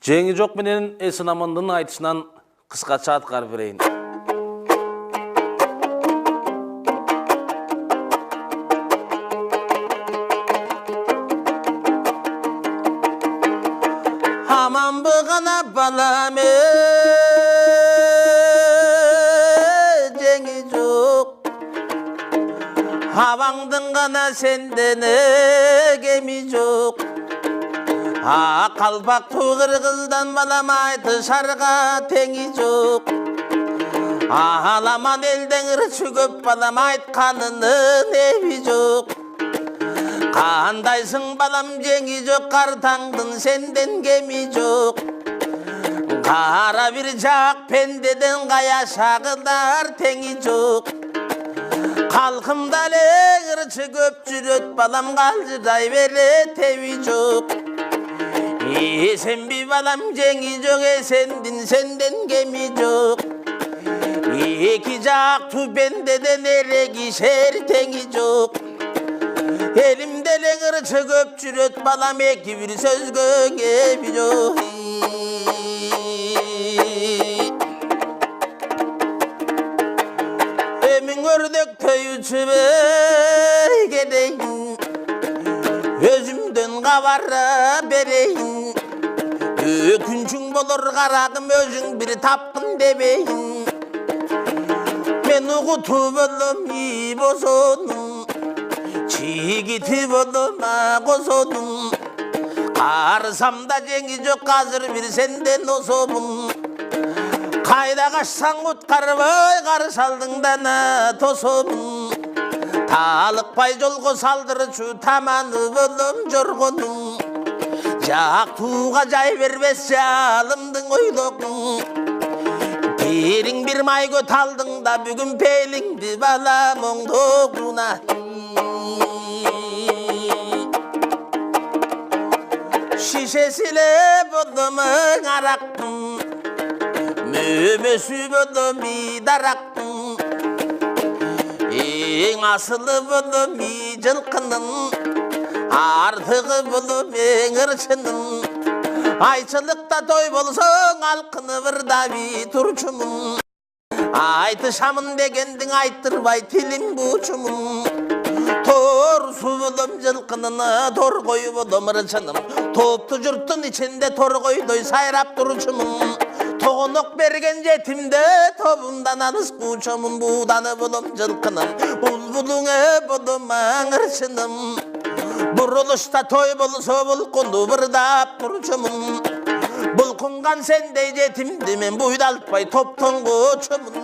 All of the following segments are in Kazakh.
Жеңи жок менен Эсен Амандын айтышынан кыскача аткарып берейин. Aman bığana balame Jеңи жок Havаңдың ғана сендені кеми жок Қалпақ туғыр қыздан балам айты шарға теңі жоқ Аламан елдің ұршы көп балам айтқанының еби жоқ Қандайсың балам жеңи жоқ қартаңдың сенден кеми жоқ Қара бір жақ пендеден қая шағыдар теңі жоқ Қалқымда леңірші көп жүрет балам қалжырай бере теби жоқ Сен би балам жеңи жоқ сенден кеми жоқ Екі жақ түбендеден ерегишер теңі жоқ Елімде леңірші көп жүрет балам екі бір сөзгө кеми жоқ Емін өрдек төйүчү кетейін Өзімден қабара берейін Өкүнчүң болор қарағым өзің бір тапқын дебейін Мен ұғыту болым үй босоным Чигити болым қосоным Қарысамда жеңи жоқ қазір бір сенден особым Қайда қашсаң құтқарбай қарсы алдыңдана тособым Талықпай жолғы салдырышу таманы болым жорғоным Жақ туға жай бербес жалымдың ойлоқын Керің бір майго талдыңда бүгін пеліңді балам оңдоғына Шишесіле болымың арақтың Мөмөсі болым идарақтың Ең асылы болым ий жылқының Артығы болым еңіршінің Айчылықта той болсаң алқыны бірда би тұрчымын Айтышамын дегендің айттырбай тілім бұчымын Тор су болым жылқынына тор қой болым ырчының Топты жұрттың ішінде тор қойдой сайрап тұрчымын Тоғынық берген жетімді тобымдан аныс құчымын Буданы болым жылқының Бұлбұлыңы болым аңыршының Бұрылышта той болса бұлқынды бірдап тұрчымын Бұлқынған сендей жетімді мен бұйдалтпай топтың қочымын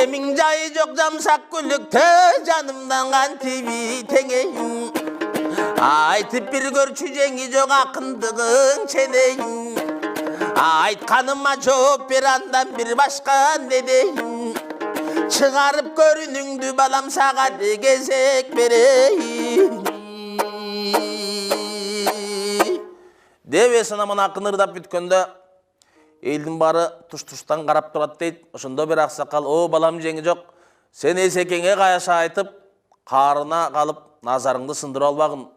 Емің жайы жоқ жамсақ күлікті жанымдан қан тиби теңейін Айтып бір көрші жеңи жоқ ақындығың ченейін Айтқаныма жоп бір андан бір башқан дедейін Шығарып көрініңді балам сағат кезек берейін Деп Эсен Аман ақын ырдап бүткенде елдің бары тұш-тұштан қарап тұрады дейді. Ошондо бір ақсақал, о балам жеңи жоқ, сен Эсекеңе қаяша айтып, қарына қалып, назарыңды сындыра албағын,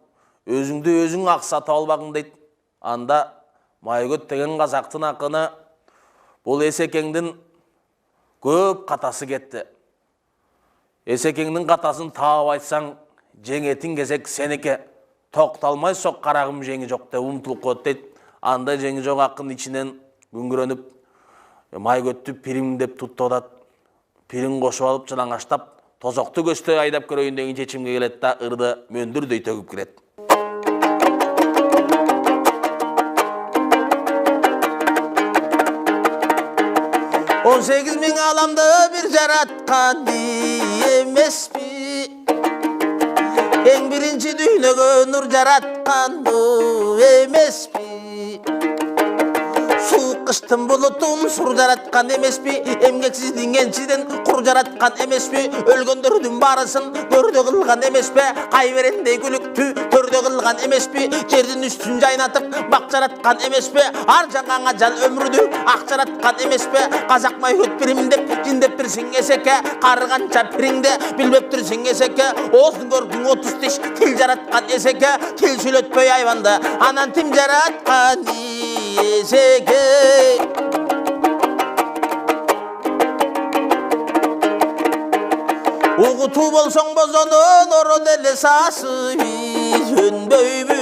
өзіңді өзің ақсатып албағын дейді. Анда Майгөт деген қазақтың ақыны бұл Эсекеңдің көп қатасы кетті. Эсекеңнің қатасын тауып айтсаң, жеңетін кезек сеніке, тоқталмай соқ қарағым жеңи жоқ деп ұмтылып қойды дейді. Анда жеңи жоқ ақын ішінен үңгіреніп, Майгөтті пирим деп тұтты одат. Пирин қошып алып, жылаңаштап, тозоқты көсті айдап көрейін деген шешімге келеді да ырды мөндірдей төгіп кіреді. 18.000 аламды bir жаратқан емес пе? Ең бірінші дүниеге нұр жаратқан емес пе? Суық қыштың бұлытын сұр жаратқан емес пе? Емгексіздің еншіден құр жаратқан емес пе? Өлгендердің барысын көрді қылған емес пе? Қай берендей күлікті төрде көктө кылган эмеспи, жердин үстүн жайнатып бак жараткан эмеспи, ар жаңаңа жан өмүрдү ак жараткан эмеспи, казак майгөт пирим деп жиндеп бирсиң эсеке, карыганча пириңде билбептирсиң эсеке, ооздун көркүң 30 тиш, тил жараткан эсеке, тил сүйлөтпөй айбанды, анан тим жараткан эсеке. Угутуу болсоң бозонун орон эле сасы сөнбөйбү,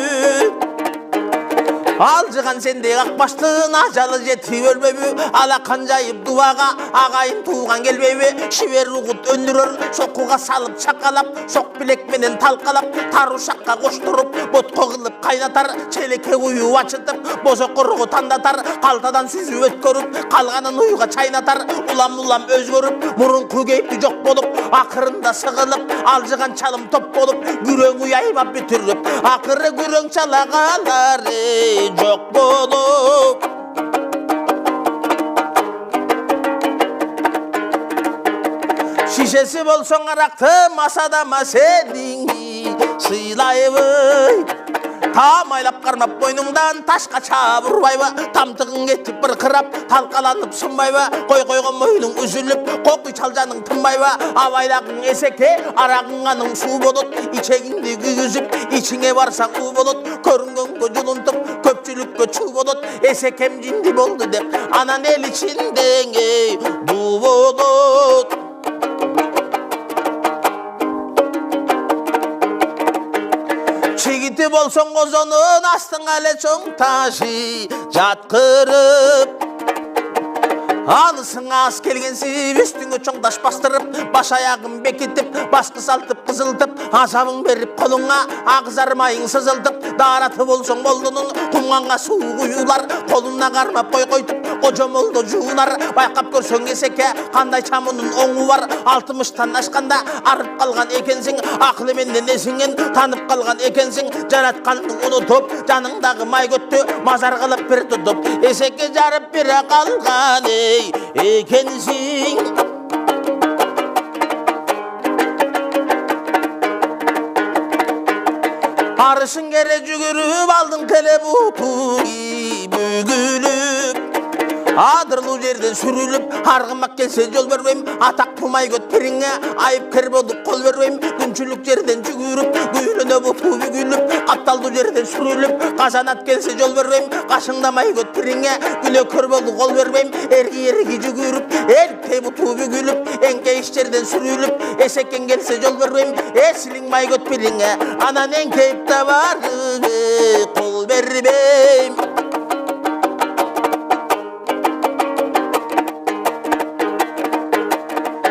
алжыган сендей акбаштын ажалы жетип өлбөйбү, алакан жайып дубага агайын тууган келбейби, шибер угут өндүрөр сокуга салып чакалап, сок билек менен талкалап, тар ушакка коштуруп ботко кылып кайнатар, челекке куюп ачытып бозокорго тандатар, калтадан сүзүп өткөрүп калганын уйга чайнатар, улам улам өзгөрүп мурунку кейпи жок болуп, акырында сыгылып алжыган чалым топ болуп, күрөң уй айбап бүтүрүп, акыры күрөң чалагалары жок болуп. Шишеси болсоң аракты масадама сенин сыйлайбы, тамайлап кармап бойнуңдан ташка чабырбайбы, тамтыгың кетип быркырап талкаланып сынбайбы, кой койгон мойнуң үзүлүп кокуй чалжаның тынбайбы, абайлагың эсеке арагың аның суу болот, ичегиңди күйгүзүп ичиңе барсаң уу болот, көрүнгөнгө жулунтуп көпчүлүккө чуу болот, эсекем жинди болду деп анан эл ичиндең буу болот. Чигити болсоң козонун астыңа эле чоң ташы жаткырып, анысың аз келгенсип үстүңө чоң таш бастырып, баш аягын бекитип баскы салтып кызылтып, азабың берип колуңа агызар майың сызылтып, даараты болсоң болдунун кумганга суу куюлар, колуна кармап кой койтуп кожомолдо жуунар, байкап көрсөң эсеке кандай чамынын оңу бар, 60тан ашканда арып калган экенсиң, акылы менен эсиңен танып калган экенсиң, жаратканды унутуп жаныңдагы майгөттү мазар кылып бир тутуп, эсеке жарып бире калган экенсиң. Арышың кере жүгүрүп алдың келе буту бүгүлүп, адырлуу жерден сүрүлүп, аргымак келсе жол бербейм, атак майгөт пириңе айыпкер болуп кол бербейм, күнчүлүк жерден жүгүрүп күйүлөнө буту бүгүлүп, капталдуу жерден сүрүлүп, казанат келсе жол бербейм, кашыңда майгөт пириңе күнөөкөр болуп кол бербейм, эрги жүгүрүп эркей буту бүгүлүп, эңке иш жерден сүрүлүп, эсекең келсе жол бербейм, эсилиң майгөт пириңе анан эңкейип табары кол бербейм.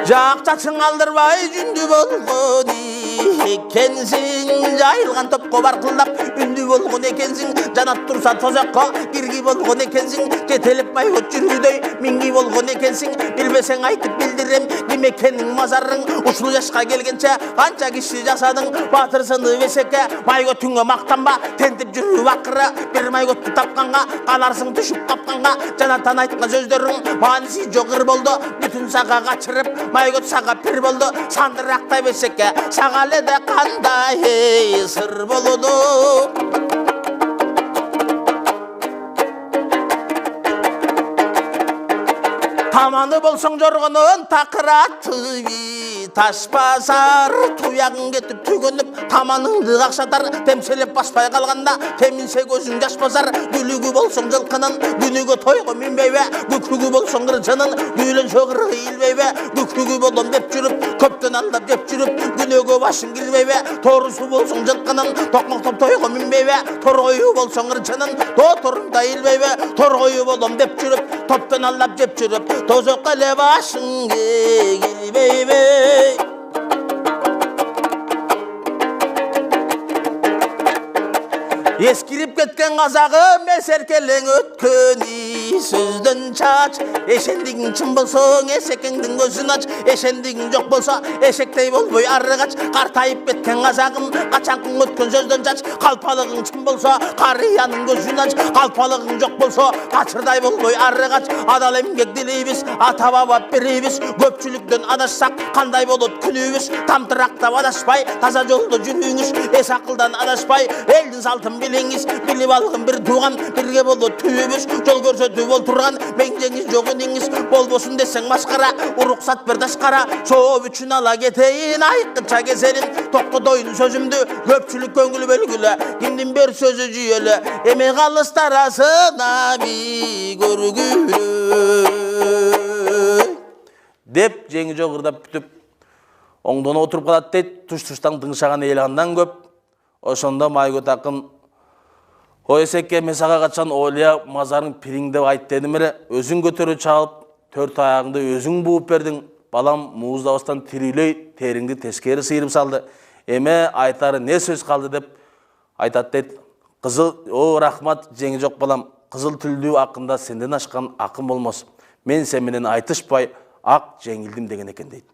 Жакчачың алдырбай жүндү болгон экенсиң, жайылган топко баркылдап үндү болгон экенсиң, жанат турса тозокко кирги болгон экенсиң, жетелеп майгөт жүргүдөй минги болгон экенсиң, билбесең айтып билдирем ким экениң мазарың, ушул жашка келгенче канча киши жашадың, батырсынып эсеке майгөтүңө мактанба, тентип жүрүп акыры бир майгөттү тапканга каларсың түшүп капканга, жанаттан айткан сөздөрүң мааниси жок ыр болду, бүтүн сага качырып майгөт сага пир болду, сандырактай эсеке сага эле кандай сыр болду. Таманы болсоң жоргонун такыраты таш басар, туягың кетип түгөнүп таманыңды какшатар, темселеп баспай калганда теминсе көзүң жаш басар, күлүгү болсоң жылкынын күнүгө тойго минбейбе, күкүгү болсоң кырчынын күйлөнчө кыргы илбейбе, күкүгү болом деп жүрүп көптөн алдап жеп жүрүп күнөөгө башың килбейбе, тоорусу болсоң жылкынын токмоктоп тойго минбейбе, торгою болсоң кырчынын тоторунда илбейбе, торгою болом деп жүрүп топтон алдап жеп жүрүп тозокко эле башың килбейбе. Ескирип кеткен казагым эсеркелең өткөнү сөздөн чач. Эшендигиң чын болсоң эшекеңдин көзүн ач. Эшендигиң жок болсо эшектей болбой ары кач. Картайып кеткен казагым качанкы өткөн сөздөн чач. Калпалыгың чын болсо карыянын көзүн ач. Калпалыгың жок болсо качырдай болбой ары кач. Адал эмгек дилейбиз, ата баба беребиз. Көпчүлүктөн адашсак кандай болот күнүбүз. Тамтырактап адашпай таза жолдо жүрүңүз. Эс акылдан адашпай элдин салтын билиңиз. Билип алган бир тууган бирге болот түбүбүз. Жол көрсөтүп олтурган меңжеңиз жок инеңиз. Болбосун десең маскара, уруксат бер ташкара. Жооп үчүн ала кетейин айкыча кеселин. Токтотойн сөзүмдү көпчүлүк көңүл бөлгүлө. Кимдин бер сөзү жүйөлө. Эме калыстар арасына би көргүлө деп жеңи жогурдап бүтүп оңдон отуруп калат дейт. Туш-туштан тыңшаган эл андан көп. Ошондо Майгөт акын ой эсеке мен сага качан Олия мазарың пириң деп айт дедим эле. Өзүң көтөрүп чалып, төрт аягыңды өзүң бууп бердиң. Балам мууздабастан тирилей териңди тескери сыйрып салды. Эме айтары не сөз калды деп айтат дейт. Кызыл, о рахмат жеңи жок балам. Кызыл түлдүү акында сенден ашкан акын болмос. Мен сен менен айтышпай ак жеңилдим деген экен дейт.